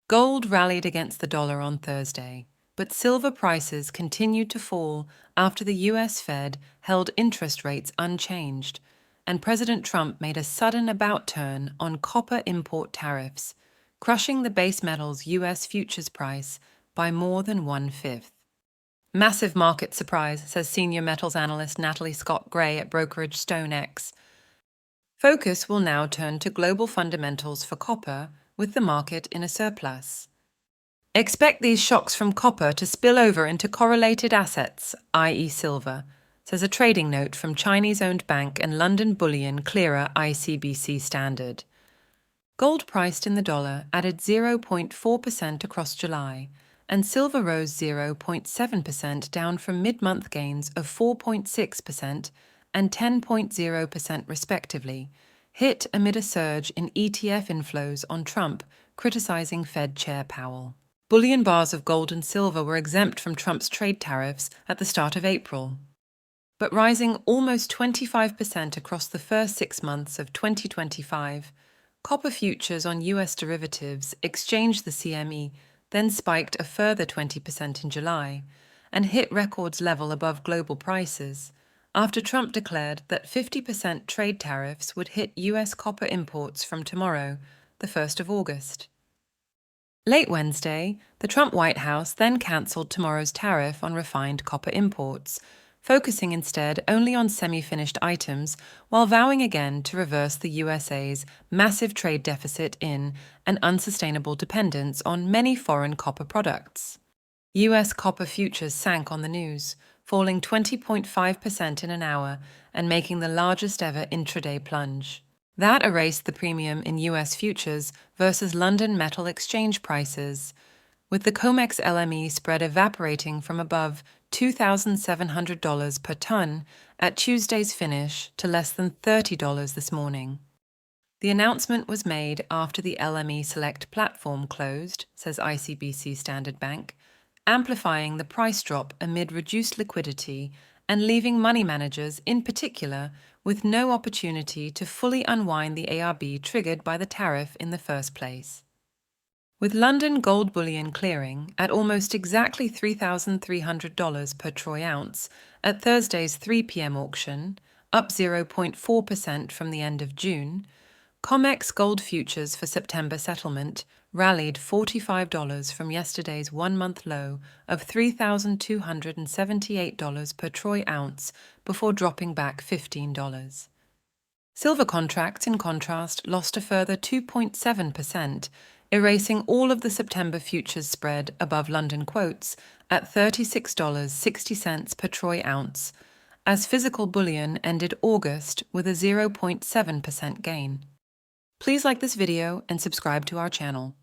Gold rallied against the dollar on Thursday, but silver prices continued to fall after the US Fed held interest rates unchanged, and President Trump made a sudden about-turn on copper import tariffs, crushing the base metal's US futures price by more than 1/5. Massive market surprise, says senior metals analyst Natalie Scott Gray at brokerage StoneX. Focus will now turn to global fundamentals for copper, with the market in a surplus. Expect these shocks from copper to spill over into correlated assets, i.e. silver, says a trading note from Chinese-owned bank and London Bullion clearer ICBC Standard. Gold priced in the dollar added 0.4% across July, and silver rose 0.7% down from mid-month gains of 4.6% and 10.0% respectively, hit amid a surge in ETF inflows on Trump criticizing Fed Chair Powell. Bullion bars of gold and silver were exempt from Trump's trade tariffs at the start of April, but rising almost 25% across the first 6 months of 2025, copper futures on US derivatives exchanged the CME, then spiked a further 20% in July, and hit records level above global prices, after Trump declared that 50% trade tariffs would hit US copper imports from tomorrow, the 1st of August. Late Wednesday, the Trump White House then cancelled tomorrow's tariff on refined copper imports, focusing instead only on semi-finished items while vowing again to reverse the USA's massive trade deficit in an unsustainable dependence on many foreign copper products. US copper futures sank on the news, falling 20.5% in an hour and making the largest ever intraday plunge. That erased the premium in US futures versus London Metal Exchange prices, with the COMEX LME spread evaporating from above $2,700 per ton at Tuesday's finish to less than $30 this morning. The announcement was made after the LME Select platform closed, says ICBC Standard Bank, amplifying the price drop amid reduced liquidity and leaving money managers, in particular, with no opportunity to fully unwind the ARB triggered by the tariff in the first place. With London gold bullion clearing at almost exactly $3,300 per troy ounce at Thursday's 3 p.m. auction, up 0.4% from the end of June, COMEX gold futures for September settlement rallied $45 from yesterday's one-month low of $3,278 per troy ounce before dropping back $15. Silver contracts, in contrast, lost a further 2.7%, erasing all of the September futures spread above London quotes at $36.60 per troy ounce, as physical bullion ended August with a 0.7% gain. Please like this video and subscribe to our channel.